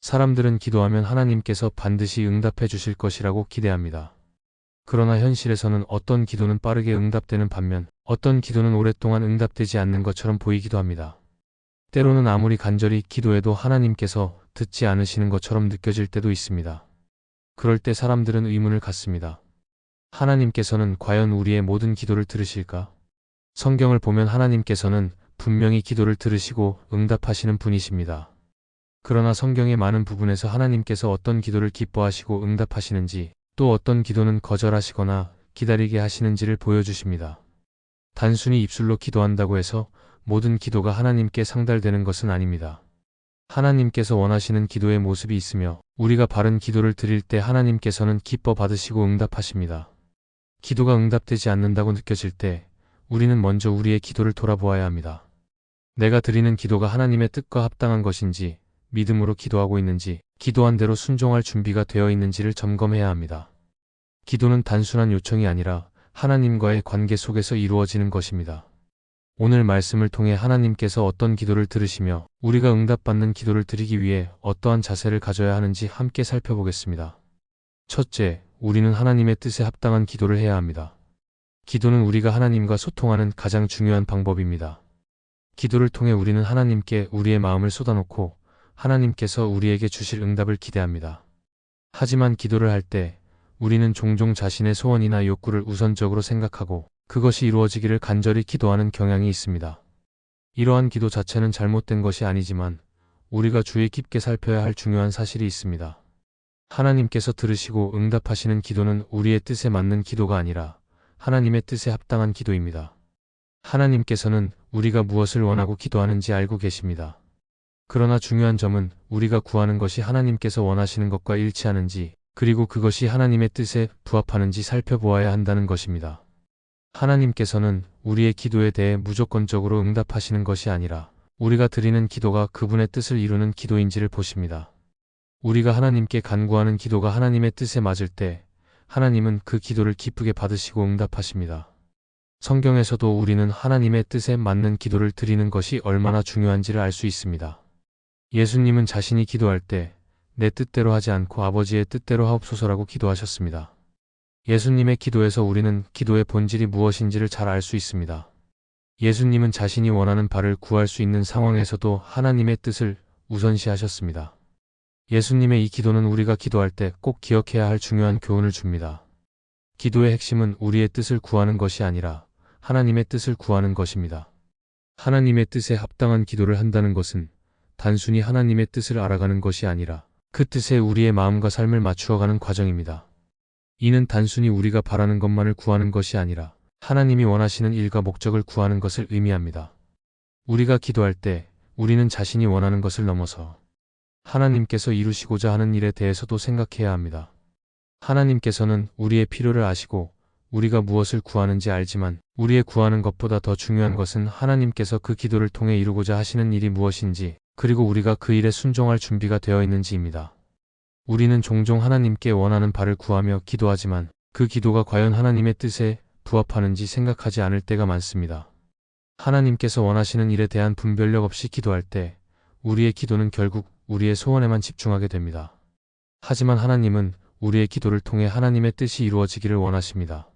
사람들은 기도하면 하나님께서 반드시 응답해 주실 것이라고 기대합니다. 그러나 현실에서는 어떤 기도는 빠르게 응답되는 반면 어떤 기도는 오랫동안 응답되지 않는 것처럼 보이기도 합니다. 때로는 아무리 간절히 기도해도 하나님께서 듣지 않으시는 것처럼 느껴질 때도 있습니다. 그럴 때 사람들은 의문을 갖습니다. 하나님께서는 과연 우리의 모든 기도를 들으실까? 성경을 보면 하나님께서는 분명히 기도를 들으시고 응답하시는 분이십니다. 그러나 성경의 많은 부분에서 하나님께서 어떤 기도를 기뻐하시고 응답하시는지, 또 어떤 기도는 거절하시거나 기다리게 하시는지를 보여주십니다. 단순히 입술로 기도한다고 해서 모든 기도가 하나님께 상달되는 것은 아닙니다. 하나님께서 원하시는 기도의 모습이 있으며 우리가 바른 기도를 드릴 때 하나님께서는 기뻐 받으시고 응답하십니다. 기도가 응답되지 않는다고 느껴질 때 우리는 먼저 우리의 기도를 돌아보아야 합니다. 내가 드리는 기도가 하나님의 뜻과 합당한 것인지, 믿음으로 기도하고 있는지, 기도한 대로 순종할 준비가 되어 있는지를 점검해야 합니다. 기도는 단순한 요청이 아니라 하나님과의 관계 속에서 이루어지는 것입니다. 오늘 말씀을 통해 하나님께서 어떤 기도를 들으시며 우리가 응답받는 기도를 드리기 위해 어떠한 자세를 가져야 하는지 함께 살펴보겠습니다. 첫째, 우리는 하나님의 뜻에 합당한 기도를 해야 합니다. 기도는 우리가 하나님과 소통하는 가장 중요한 방법입니다. 기도를 통해 우리는 하나님께 우리의 마음을 쏟아놓고 하나님께서 우리에게 주실 응답을 기대합니다. 하지만 기도를 할 때 우리는 종종 자신의 소원이나 욕구를 우선적으로 생각하고 그것이 이루어지기를 간절히 기도하는 경향이 있습니다. 이러한 기도 자체는 잘못된 것이 아니지만 우리가 주의 깊게 살펴야 할 중요한 사실이 있습니다. 하나님께서 들으시고 응답하시는 기도는 우리의 뜻에 맞는 기도가 아니라 하나님의 뜻에 합당한 기도입니다. 하나님께서는 우리가 무엇을 원하고 기도하는지 알고 계십니다. 그러나 중요한 점은 우리가 구하는 것이 하나님께서 원하시는 것과 일치하는지, 그리고 그것이 하나님의 뜻에 부합하는지 살펴보아야 한다는 것입니다. 하나님께서는 우리의 기도에 대해 무조건적으로 응답하시는 것이 아니라 우리가 드리는 기도가 그분의 뜻을 이루는 기도인지를 보십니다. 우리가 하나님께 간구하는 기도가 하나님의 뜻에 맞을 때 하나님은 그 기도를 기쁘게 받으시고 응답하십니다. 성경에서도 우리는 하나님의 뜻에 맞는 기도를 드리는 것이 얼마나 중요한지를 알 수 있습니다. 예수님은 자신이 기도할 때 내 뜻대로 하지 않고 아버지의 뜻대로 하옵소서라고 기도하셨습니다. 예수님의 기도에서 우리는 기도의 본질이 무엇인지를 잘 알 수 있습니다. 예수님은 자신이 원하는 바를 구할 수 있는 상황에서도 하나님의 뜻을 우선시하셨습니다. 예수님의 이 기도는 우리가 기도할 때 꼭 기억해야 할 중요한 교훈을 줍니다. 기도의 핵심은 우리의 뜻을 구하는 것이 아니라 하나님의 뜻을 구하는 것입니다. 하나님의 뜻에 합당한 기도를 한다는 것은 단순히 하나님의 뜻을 알아가는 것이 아니라 그 뜻에 우리의 마음과 삶을 맞추어가는 과정입니다. 이는 단순히 우리가 바라는 것만을 구하는 것이 아니라 하나님이 원하시는 일과 목적을 구하는 것을 의미합니다. 우리가 기도할 때 우리는 자신이 원하는 것을 넘어서 하나님께서 이루시고자 하는 일에 대해서도 생각해야 합니다. 하나님께서는 우리의 필요를 아시고 우리가 무엇을 구하는지 알지만 우리의 구하는 것보다 더 중요한 것은 하나님께서 그 기도를 통해 이루고자 하시는 일이 무엇인지, 그리고 우리가 그 일에 순종할 준비가 되어 있는지입니다. 우리는 종종 하나님께 원하는 바를 구하며 기도하지만 그 기도가 과연 하나님의 뜻에 부합하는지 생각하지 않을 때가 많습니다. 하나님께서 원하시는 일에 대한 분별력 없이 기도할 때 우리의 기도는 결국 우리의 소원에만 집중하게 됩니다. 하지만 하나님은 우리의 기도를 통해 하나님의 뜻이 이루어지기를 원하십니다.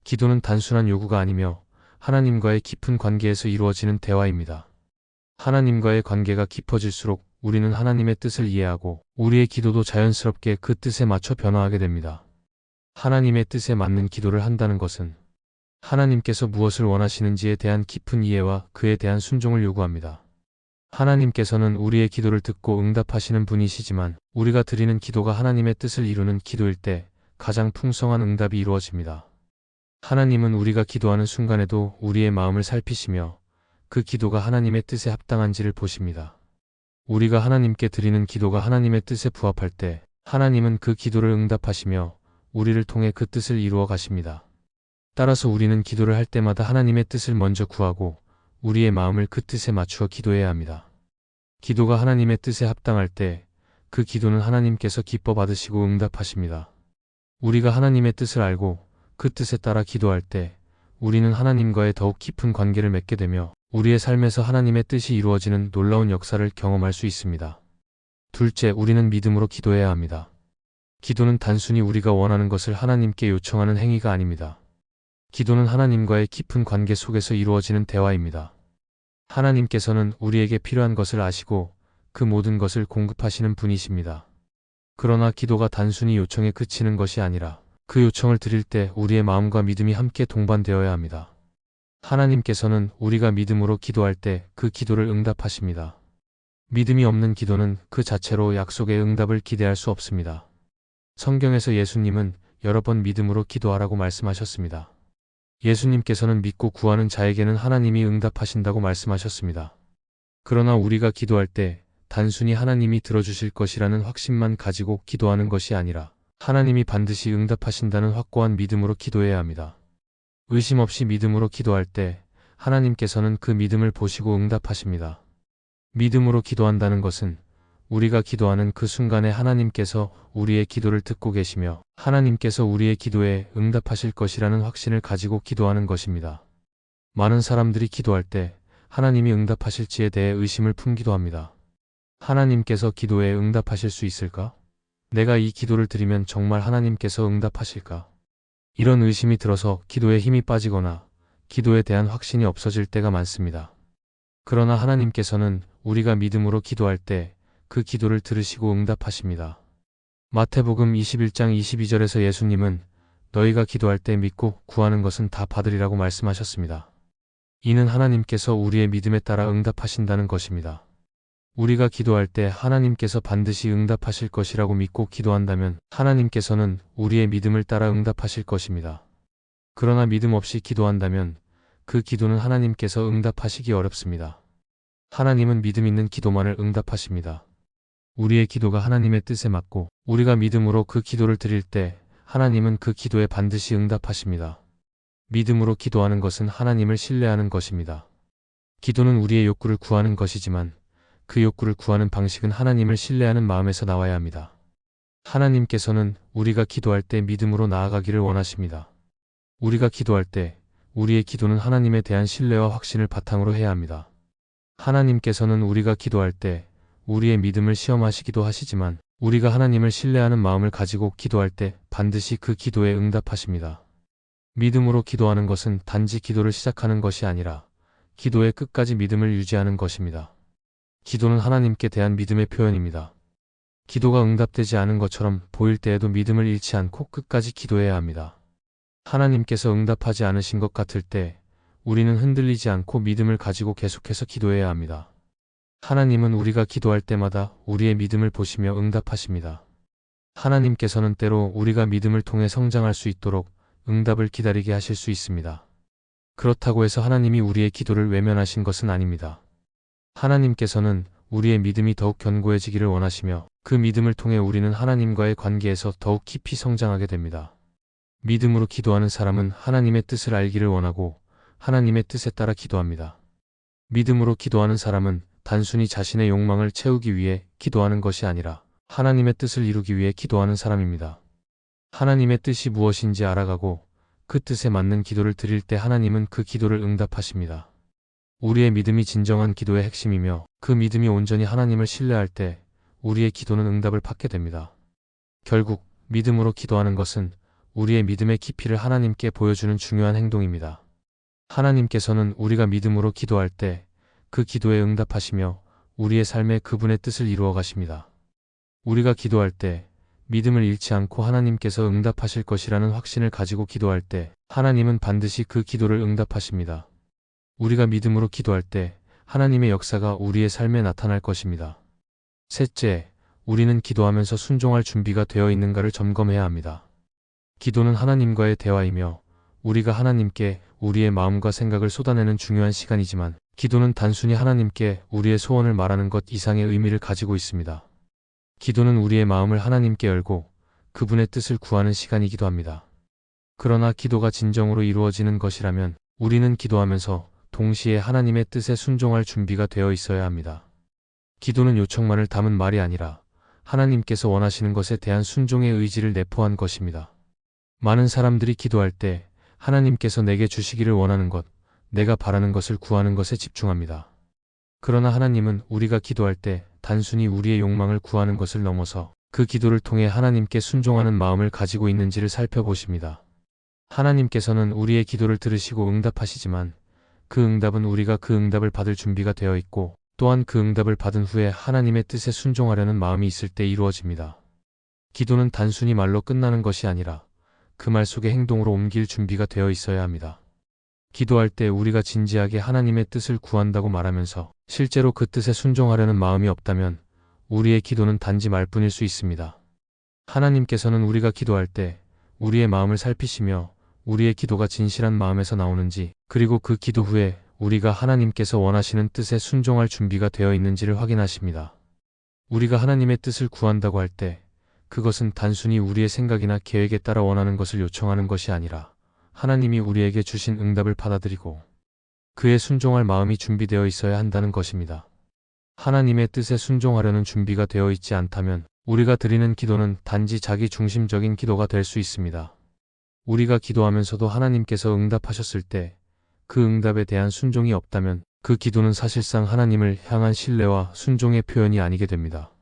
기도는 단순한 요구가 아니며 하나님과의 깊은 관계에서 이루어지는 대화입니다. 하나님과의 관계가 깊어질수록 우리는 하나님의 뜻을 이해하고 우리의 기도도 자연스럽게 그 뜻에 맞춰 변화하게 됩니다. 하나님의 뜻에 맞는 기도를 한다는 것은 하나님께서 무엇을 원하시는지에 대한 깊은 이해와 그에 대한 순종을 요구합니다. 하나님께서는 우리의 기도를 듣고 응답하시는 분이시지만 우리가 드리는 기도가 하나님의 뜻을 이루는 기도일 때 가장 풍성한 응답이 이루어집니다. 하나님은 우리가 기도하는 순간에도 우리의 마음을 살피시며 그 기도가 하나님의 뜻에 합당한지를 보십니다. 우리가 하나님께 드리는 기도가 하나님의 뜻에 부합할 때 하나님은 그 기도를 응답하시며 우리를 통해 그 뜻을 이루어 가십니다. 따라서 우리는 기도를 할 때마다 하나님의 뜻을 먼저 구하고 우리의 마음을 그 뜻에 맞추어 기도해야 합니다. 기도가 하나님의 뜻에 합당할 때 그 기도는 하나님께서 기뻐 받으시고 응답하십니다. 우리가 하나님의 뜻을 알고 그 뜻에 따라 기도할 때 우리는 하나님과의 더욱 깊은 관계를 맺게 되며 우리의 삶에서 하나님의 뜻이 이루어지는 놀라운 역사를 경험할 수 있습니다. 둘째, 우리는 믿음으로 기도해야 합니다. 기도는 단순히 우리가 원하는 것을 하나님께 요청하는 행위가 아닙니다. 기도는 하나님과의 깊은 관계 속에서 이루어지는 대화입니다. 하나님께서는 우리에게 필요한 것을 아시고 그 모든 것을 공급하시는 분이십니다. 그러나 기도가 단순히 요청에 그치는 것이 아니라 그 요청을 드릴 때 우리의 마음과 믿음이 함께 동반되어야 합니다. 하나님께서는 우리가 믿음으로 기도할 때 그 기도를 응답하십니다. 믿음이 없는 기도는 그 자체로 약속의 응답을 기대할 수 없습니다. 성경에서 예수님은 여러 번 믿음으로 기도하라고 말씀하셨습니다. 예수님께서는 믿고 구하는 자에게는 하나님이 응답하신다고 말씀하셨습니다. 그러나 우리가 기도할 때 단순히 하나님이 들어주실 것이라는 확신만 가지고 기도하는 것이 아니라 하나님이 반드시 응답하신다는 확고한 믿음으로 기도해야 합니다. 의심 없이 믿음으로 기도할 때 하나님께서는 그 믿음을 보시고 응답하십니다. 믿음으로 기도한다는 것은 우리가 기도하는 그 순간에 하나님께서 우리의 기도를 듣고 계시며 하나님께서 우리의 기도에 응답하실 것이라는 확신을 가지고 기도하는 것입니다. 많은 사람들이 기도할 때 하나님이 응답하실지에 대해 의심을 품기도 합니다. 하나님께서 기도에 응답하실 수 있을까? 내가 이 기도를 드리면 정말 하나님께서 응답하실까? 이런 의심이 들어서 기도에 힘이 빠지거나 기도에 대한 확신이 없어질 때가 많습니다. 그러나 하나님께서는 우리가 믿음으로 기도할 때 그 기도를 들으시고 응답하십니다. 마태복음 21장 22절에서 예수님은 너희가 기도할 때 믿고 구하는 것은 다 받으리라고 말씀하셨습니다. 이는 하나님께서 우리의 믿음에 따라 응답하신다는 것입니다. 우리가 기도할 때 하나님께서 반드시 응답하실 것이라고 믿고 기도한다면 하나님께서는 우리의 믿음을 따라 응답하실 것입니다. 그러나 믿음 없이 기도한다면 그 기도는 하나님께서 응답하시기 어렵습니다. 하나님은 믿음 있는 기도만을 응답하십니다. 우리의 기도가 하나님의 뜻에 맞고 우리가 믿음으로 그 기도를 드릴 때 하나님은 그 기도에 반드시 응답하십니다. 믿음으로 기도하는 것은 하나님을 신뢰하는 것입니다. 기도는 우리의 욕구를 구하는 것이지만 그 욕구를 구하는 방식은 하나님을 신뢰하는 마음에서 나와야 합니다. 하나님께서는 우리가 기도할 때 믿음으로 나아가기를 원하십니다. 우리가 기도할 때 우리의 기도는 하나님에 대한 신뢰와 확신을 바탕으로 해야 합니다. 하나님께서는 우리가 기도할 때 우리의 믿음을 시험하시기도 하시지만 우리가 하나님을 신뢰하는 마음을 가지고 기도할 때 반드시 그 기도에 응답하십니다. 믿음으로 기도하는 것은 단지 기도를 시작하는 것이 아니라 기도의 끝까지 믿음을 유지하는 것입니다. 기도는 하나님께 대한 믿음의 표현입니다. 기도가 응답되지 않은 것처럼 보일 때에도 믿음을 잃지 않고 끝까지 기도해야 합니다. 하나님께서 응답하지 않으신 것 같을 때 우리는 흔들리지 않고 믿음을 가지고 계속해서 기도해야 합니다. 하나님은 우리가 기도할 때마다 우리의 믿음을 보시며 응답하십니다. 하나님께서는 때로 우리가 믿음을 통해 성장할 수 있도록 응답을 기다리게 하실 수 있습니다. 그렇다고 해서 하나님이 우리의 기도를 외면하신 것은 아닙니다. 하나님께서는 우리의 믿음이 더욱 견고해지기를 원하시며 그 믿음을 통해 우리는 하나님과의 관계에서 더욱 깊이 성장하게 됩니다. 믿음으로 기도하는 사람은 하나님의 뜻을 알기를 원하고 하나님의 뜻에 따라 기도합니다. 믿음으로 기도하는 사람은 단순히 자신의 욕망을 채우기 위해 기도하는 것이 아니라 하나님의 뜻을 이루기 위해 기도하는 사람입니다. 하나님의 뜻이 무엇인지 알아가고 그 뜻에 맞는 기도를 드릴 때 하나님은 그 기도를 응답하십니다. 우리의 믿음이 진정한 기도의 핵심이며 그 믿음이 온전히 하나님을 신뢰할 때 우리의 기도는 응답을 받게 됩니다. 결국 믿음으로 기도하는 것은 우리의 믿음의 깊이를 하나님께 보여주는 중요한 행동입니다. 하나님께서는 우리가 믿음으로 기도할 때 그 기도에 응답하시며 우리의 삶에 그분의 뜻을 이루어 가십니다. 우리가 기도할 때 믿음을 잃지 않고 하나님께서 응답하실 것이라는 확신을 가지고 기도할 때 하나님은 반드시 그 기도를 응답하십니다. 우리가 믿음으로 기도할 때 하나님의 역사가 우리의 삶에 나타날 것입니다. 셋째, 우리는 기도하면서 순종할 준비가 되어 있는가를 점검해야 합니다. 기도는 하나님과의 대화이며 우리가 하나님께 우리의 마음과 생각을 쏟아내는 중요한 시간이지만 기도는 단순히 하나님께 우리의 소원을 말하는 것 이상의 의미를 가지고 있습니다. 기도는 우리의 마음을 하나님께 열고 그분의 뜻을 구하는 시간이기도 합니다. 그러나 기도가 진정으로 이루어지는 것이라면 우리는 기도하면서 동시에 하나님의 뜻에 순종할 준비가 되어 있어야 합니다. 기도는 요청만을 담은 말이 아니라 하나님께서 원하시는 것에 대한 순종의 의지를 내포한 것입니다. 많은 사람들이 기도할 때 하나님께서 내게 주시기를 원하는 것, 내가 바라는 것을 구하는 것에 집중합니다. 그러나 하나님은 우리가 기도할 때 단순히 우리의 욕망을 구하는 것을 넘어서 그 기도를 통해 하나님께 순종하는 마음을 가지고 있는지를 살펴보십니다. 하나님께서는 우리의 기도를 들으시고 응답하시지만 그 응답은 우리가 그 응답을 받을 준비가 되어 있고 또한 그 응답을 받은 후에 하나님의 뜻에 순종하려는 마음이 있을 때 이루어집니다. 기도는 단순히 말로 끝나는 것이 아니라 그 말 속에 행동으로 옮길 준비가 되어 있어야 합니다. 기도할 때 우리가 진지하게 하나님의 뜻을 구한다고 말하면서 실제로 그 뜻에 순종하려는 마음이 없다면 우리의 기도는 단지 말뿐일 수 있습니다. 하나님께서는 우리가 기도할 때 우리의 마음을 살피시며 우리의 기도가 진실한 마음에서 나오는지 그리고 그 기도 후에 우리가 하나님께서 원하시는 뜻에 순종할 준비가 되어 있는지를 확인하십니다. 우리가 하나님의 뜻을 구한다고 할 때 그것은 단순히 우리의 생각이나 계획에 따라 원하는 것을 요청하는 것이 아니라 하나님이 우리에게 주신 응답을 받아들이고 그에 순종할 마음이 준비되어 있어야 한다는 것입니다. 하나님의 뜻에 순종하려는 준비가 되어 있지 않다면 우리가 드리는 기도는 단지 자기 중심적인 기도가 될 수 있습니다. 우리가 기도하면서도 하나님께서 응답하셨을 때 그 응답에 대한 순종이 없다면 그 기도는 사실상 하나님을 향한 신뢰와 순종의 표현이 아니게 됩니다.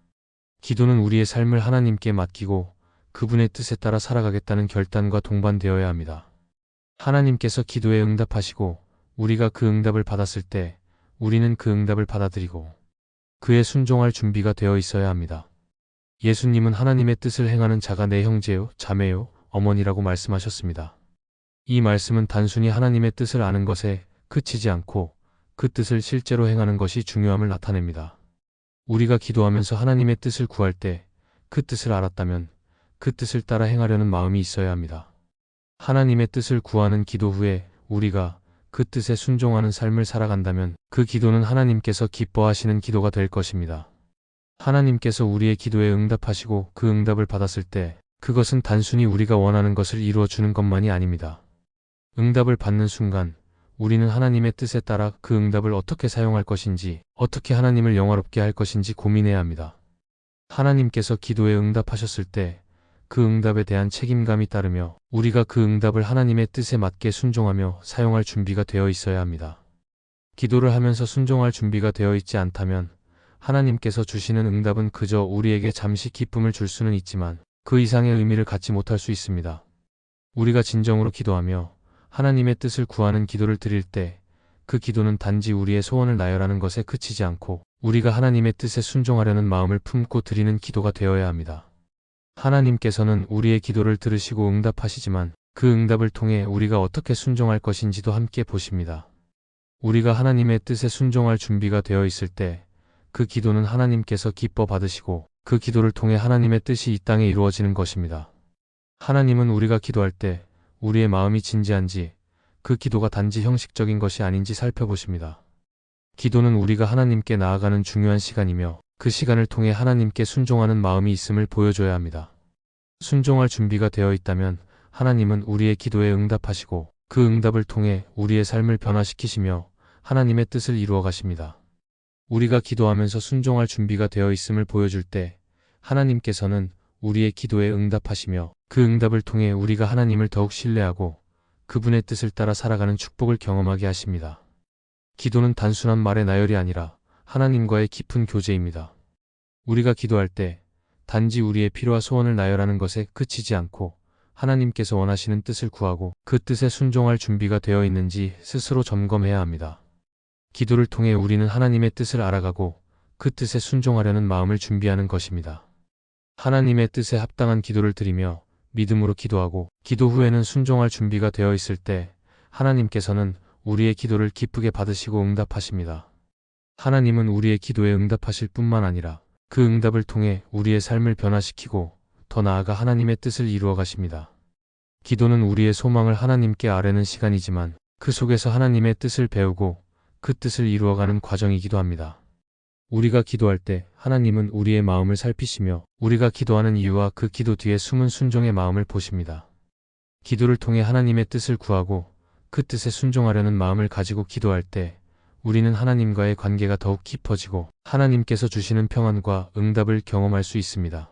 기도는 우리의 삶을 하나님께 맡기고 그분의 뜻에 따라 살아가겠다는 결단과 동반되어야 합니다. 하나님께서 기도에 응답하시고 우리가 그 응답을 받았을 때 우리는 그 응답을 받아들이고 그에 순종할 준비가 되어 있어야 합니다. 예수님은 하나님의 뜻을 행하는 자가 내 형제요, 자매요, 어머니라고 말씀하셨습니다. 이 말씀은 단순히 하나님의 뜻을 아는 것에 그치지 않고 그 뜻을 실제로 행하는 것이 중요함을 나타냅니다. 우리가 기도하면서 하나님의 뜻을 구할 때 그 뜻을 알았다면 그 뜻을 따라 행하려는 마음이 있어야 합니다. 하나님의 뜻을 구하는 기도 후에 우리가 그 뜻에 순종하는 삶을 살아간다면 그 기도는 하나님께서 기뻐하시는 기도가 될 것입니다. 하나님께서 우리의 기도에 응답하시고 그 응답을 받았을 때 그것은 단순히 우리가 원하는 것을 이루어주는 것만이 아닙니다. 응답을 받는 순간 우리는 하나님의 뜻에 따라 그 응답을 어떻게 사용할 것인지, 어떻게 하나님을 영화롭게 할 것인지 고민해야 합니다. 하나님께서 기도에 응답하셨을 때 그 응답에 대한 책임감이 따르며 우리가 그 응답을 하나님의 뜻에 맞게 순종하며 사용할 준비가 되어 있어야 합니다. 기도를 하면서 순종할 준비가 되어 있지 않다면 하나님께서 주시는 응답은 그저 우리에게 잠시 기쁨을 줄 수는 있지만 그 이상의 의미를 갖지 못할 수 있습니다. 우리가 진정으로 기도하며 하나님의 뜻을 구하는 기도를 드릴 때 그 기도는 단지 우리의 소원을 나열하는 것에 그치지 않고 우리가 하나님의 뜻에 순종하려는 마음을 품고 드리는 기도가 되어야 합니다. 하나님께서는 우리의 기도를 들으시고 응답하시지만 그 응답을 통해 우리가 어떻게 순종할 것인지도 함께 보십니다. 우리가 하나님의 뜻에 순종할 준비가 되어 있을 때 그 기도는 하나님께서 기뻐 받으시고 그 기도를 통해 하나님의 뜻이 이 땅에 이루어지는 것입니다. 하나님은 우리가 기도할 때 우리의 마음이 진지한지 그 기도가 단지 형식적인 것이 아닌지 살펴보십니다. 기도는 우리가 하나님께 나아가는 중요한 시간이며 그 시간을 통해 하나님께 순종하는 마음이 있음을 보여줘야 합니다. 순종할 준비가 되어 있다면 하나님은 우리의 기도에 응답하시고 그 응답을 통해 우리의 삶을 변화시키시며 하나님의 뜻을 이루어 가십니다. 우리가 기도하면서 순종할 준비가 되어 있음을 보여줄 때 하나님께서는 우리의 기도에 응답하시며 그 응답을 통해 우리가 하나님을 더욱 신뢰하고 그분의 뜻을 따라 살아가는 축복을 경험하게 하십니다. 기도는 단순한 말의 나열이 아니라 하나님과의 깊은 교제입니다. 우리가 기도할 때 단지 우리의 필요와 소원을 나열하는 것에 그치지 않고 하나님께서 원하시는 뜻을 구하고 그 뜻에 순종할 준비가 되어 있는지 스스로 점검해야 합니다. 기도를 통해 우리는 하나님의 뜻을 알아가고 그 뜻에 순종하려는 마음을 준비하는 것입니다. 하나님의 뜻에 합당한 기도를 드리며 믿음으로 기도하고 기도 후에는 순종할 준비가 되어 있을 때 하나님께서는 우리의 기도를 기쁘게 받으시고 응답하십니다. 하나님은 우리의 기도에 응답하실 뿐만 아니라 그 응답을 통해 우리의 삶을 변화시키고 더 나아가 하나님의 뜻을 이루어 가십니다. 기도는 우리의 소망을 하나님께 아뢰는 시간이지만 그 속에서 하나님의 뜻을 배우고 그 뜻을 이루어가는 과정이기도 합니다. 우리가 기도할 때 하나님은 우리의 마음을 살피시며 우리가 기도하는 이유와 그 기도 뒤에 숨은 순종의 마음을 보십니다. 기도를 통해 하나님의 뜻을 구하고 그 뜻에 순종하려는 마음을 가지고 기도할 때 우리는 하나님과의 관계가 더욱 깊어지고 하나님께서 주시는 평안과 응답을 경험할 수 있습니다.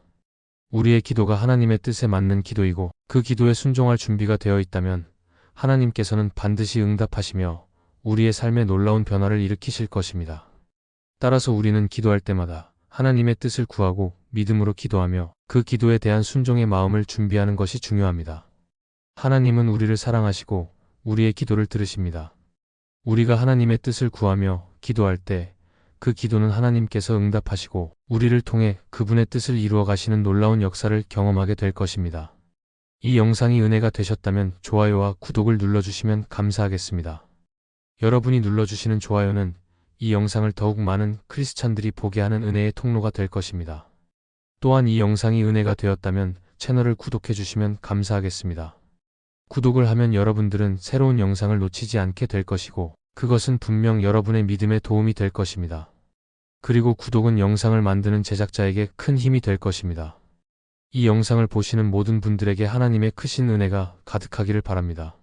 우리의 기도가 하나님의 뜻에 맞는 기도이고 그 기도에 순종할 준비가 되어 있다면 하나님께서는 반드시 응답하시며 우리의 삶에 놀라운 변화를 일으키실 것입니다. 따라서 우리는 기도할 때마다 하나님의 뜻을 구하고 믿음으로 기도하며 그 기도에 대한 순종의 마음을 준비하는 것이 중요합니다. 하나님은 우리를 사랑하시고 우리의 기도를 들으십니다. 우리가 하나님의 뜻을 구하며 기도할 때 그 기도는 하나님께서 응답하시고 우리를 통해 그분의 뜻을 이루어 가시는 놀라운 역사를 경험하게 될 것입니다. 이 영상이 은혜가 되셨다면 좋아요와 구독을 눌러주시면 감사하겠습니다. 여러분이 눌러주시는 좋아요는 이 영상을 더욱 많은 크리스찬들이 보게 하는 은혜의 통로가 될 것입니다. 또한 이 영상이 은혜가 되었다면 채널을 구독해 주시면 감사하겠습니다. 구독을 하면 여러분들은 새로운 영상을 놓치지 않게 될 것이고 그것은 분명 여러분의 믿음에 도움이 될 것입니다. 그리고 구독은 영상을 만드는 제작자에게 큰 힘이 될 것입니다. 이 영상을 보시는 모든 분들에게 하나님의 크신 은혜가 가득하기를 바랍니다.